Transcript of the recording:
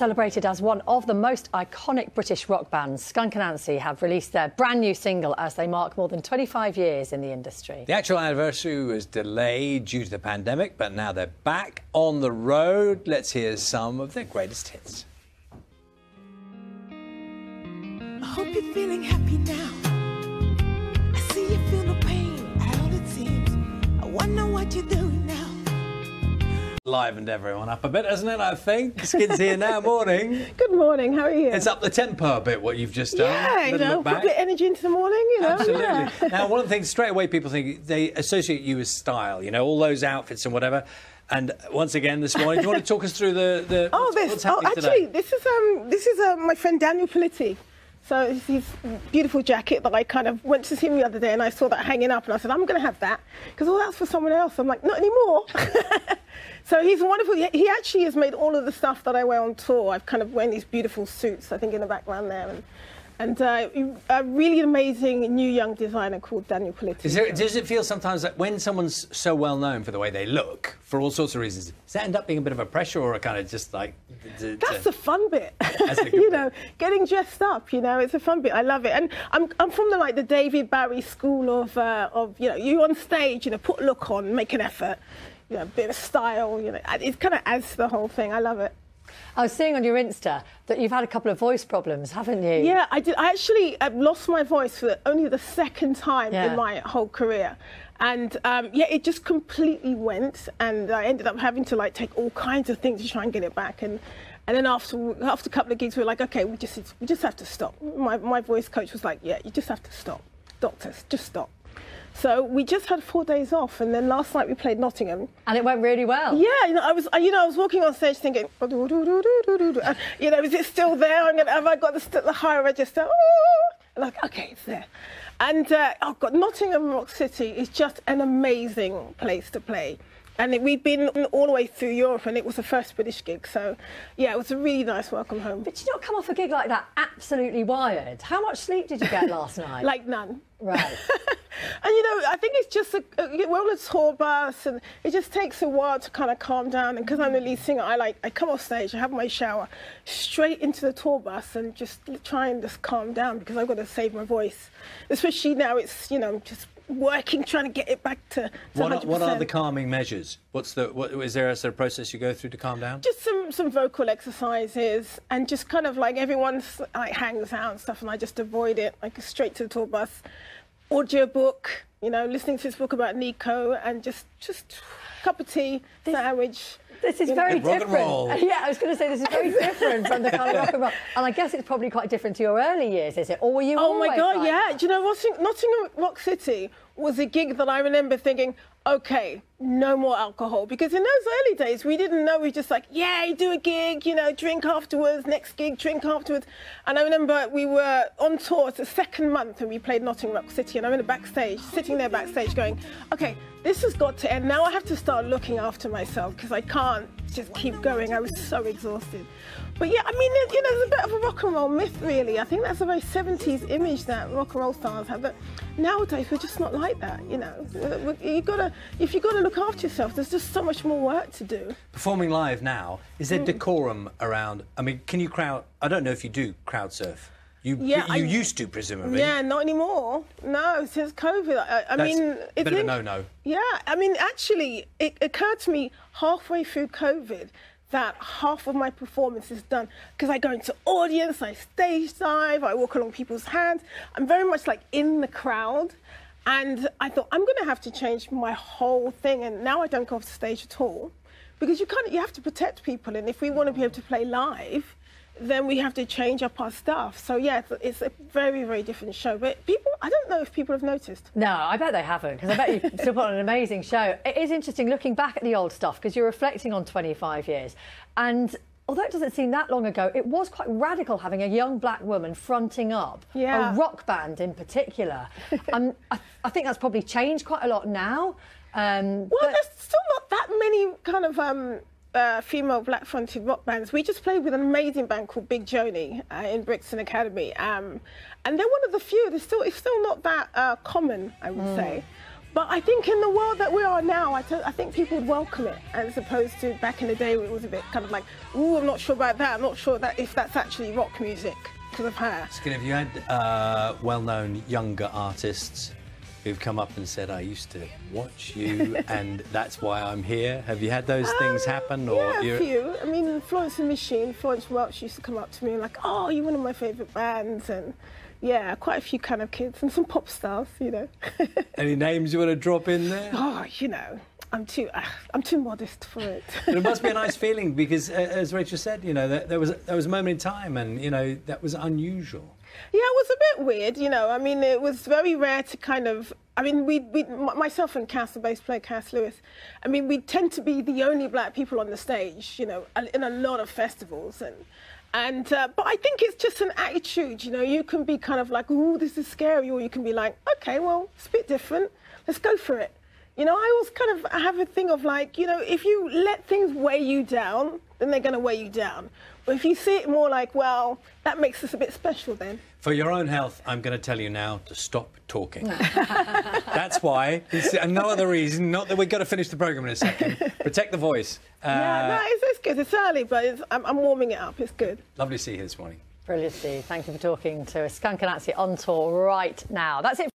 Celebrated as one of the most iconic British rock bands, Skunk Anansie have released their brand new single as they mark more than 25 years in the industry. The actual anniversary was delayed due to the pandemic, but now they're back on the road. Let's hear some of their greatest hits. I hope you're feeling happy now. I see you feel no pain at all it seems. I wonder what you're doing now. Livened everyone up a bit, hasn't it, I think? Skid's here now. Morning. Good morning, how are you? It's up the tempo a bit, what you've just done. Yeah, you know, put a bit of energy into the morning, you know. Absolutely. Yeah. Now, one of the things straight away people think, they associate you with style, you know, all those outfits and whatever. And once again this morning, do you want to talk us through what's happening today? This is my friend Daniel Politti. So it's his beautiful jacket that I kind of went to see him the other day and I saw that hanging up and I said, I'm going to have that. Because, oh, that's for someone else. I'm like, not anymore. So he's wonderful. He actually has made all of the stuff that I wear on tour. I've kind of wearing these beautiful suits, I think, in the background there. And a really amazing new young designer called Daniel Politti. Does it feel sometimes that when someone's so well known for the way they look, for all sorts of reasons, does that end up being a bit of a pressure or a kind of just like... That's the fun bit. You know, getting dressed up, you know, it's a fun bit. I love it. And I'm from the David Bowie school of, you know, you on stage, you know, put a look on, make an effort, you know, a bit of style, you know, it kind of adds to the whole thing. I love it. I was seeing on your Insta that you've had a couple of voice problems, haven't you? Yeah, I did. I actually lost my voice for only the second time in my whole career. And, yeah, it just completely went. And I ended up having to, like, take all kinds of things to try and get it back. And then after a couple of gigs, we were like, OK, we just have to stop. My voice coach was like, yeah, you just have to stop. Doctors, just stop. So we just had 4 days off, and then last night we played Nottingham. And it went really well. Yeah, I was walking on stage thinking, and, you know, is it still there? Have I got the higher register? Oh! Like, okay, it's there. And oh God, Nottingham Rock City is just an amazing place to play. And we've been all the way through Europe, and it was the first British gig. So, yeah, it was a really nice welcome home. But you not come off a gig like that absolutely wired. How much sleep did you get last night? Like none. Right. And, you know, I think it's just, we're on a tour bus, and it just takes a while to kind of calm down. And because I'm the lead singer, I come off stage, I have my shower, straight into the tour bus and just try and just calm down because I've got to save my voice. Especially now it's, you know, just working, trying to get it back to 100%. What are the calming measures? Is there a sort of process you go through to calm down? Just some vocal exercises and just kind of like everyone's like hangs out and stuff, and I just avoid it. I go straight to the tour bus, audiobook, you know, listening to this book about Nico, and just cup of tea, sandwich. This is very different. Rock and roll. Yeah, I was going to say this is very different from the kind of rock and roll. And I guess it's probably quite different to your early years, is it? Or were you always my God, like yeah. that? Do you know, Nottingham Rock City was a gig that I remember thinking, OK, no more alcohol. Because in those early days, we didn't know. We were just like, yeah, you do a gig, you know, drink afterwards, next gig, drink afterwards. And I remember we were on tour, it's the second month, and we played Nottingham Rock City, and I'm in the backstage, sitting there backstage going, OK, this has got to end. Now I have to start looking after myself because I can't just keep going. I was so exhausted. But yeah, I mean, you know, there's a bit of a rock and roll myth, really. I think that's a very 70s image that rock and roll stars have. But nowadays, we're just not like that, you know. If you've got to look after yourself, there's just so much more work to do. Performing live now, is there decorum around? I mean, can you I don't know if you do crowd surf. You used to, presumably. Yeah, not anymore. No, since COVID. I mean, it's a bit of a no-no. Yeah, I mean, actually, it occurred to me halfway through COVID that half of my performance is done because I go into audience, I stage dive, I walk along people's hands. I'm very much like in the crowd. And I thought, I'm going to have to change my whole thing. And now I don't go off the stage at all because you have to protect people. And if we want to be able to play live, then we have to change up our stuff. So, yeah, it's a very, very different show. But people, I don't know if people have noticed. No, I bet they haven't, because I bet you still put on an amazing show. It is interesting looking back at the old stuff, because you're reflecting on 25 years. And although it doesn't seem that long ago, it was quite radical having a young black woman fronting up a rock band in particular. I think that's probably changed quite a lot now. Well, there's still not that many kind of female black-fronted rock bands. We just played with an amazing band called Big Joni in Brixton Academy, and they're one of the few. It's still not that common, I would say. But I think in the world that we are now, I think people would welcome it, as opposed to back in the day where it was a bit kind of like, ooh, I'm not sure about that. I'm not sure if that's actually rock music because of her. Skin, have you had well-known younger artists who've come up and said, I used to watch you and that's why I'm here? Have you had those things happen? Or yeah, a few. I mean, Florence and Machine, Florence Welch used to come up to me and like, oh, you're one of my favourite bands. And yeah, quite a few kind of kids and some pop stars, you know. Any names you want to drop in there? Oh, you know, I'm too modest for it. But it must be a nice feeling because, as Rachel said, you know, there was a moment in time, and you know that was unusual. Yeah, it was a bit weird, you know. I mean, it was very rare to kind of. I mean, myself and Cass, the bass player, Cass Lewis. I mean, we tend to be the only black people on the stage, you know, in a lot of festivals but I think it's just an attitude, you know. You can be kind of like, ooh, this is scary, or you can be like, okay, well, it's a bit different. Let's go for it. You know, I always kind of have a thing of like, you know, if you let things weigh you down, then they're going to weigh you down. But if you see it more like, well, that makes us a bit special then. For your own health, I'm going to tell you now to stop talking. That's why. And no other reason. Not that we've got to finish the programme in a second. Protect the voice. Yeah, no, it's good. It's early, but I'm warming it up. It's good. Lovely to see you this morning. Brilliant, Steve. Thank you for talking to us. Skunk Anansie on tour right now. That's it.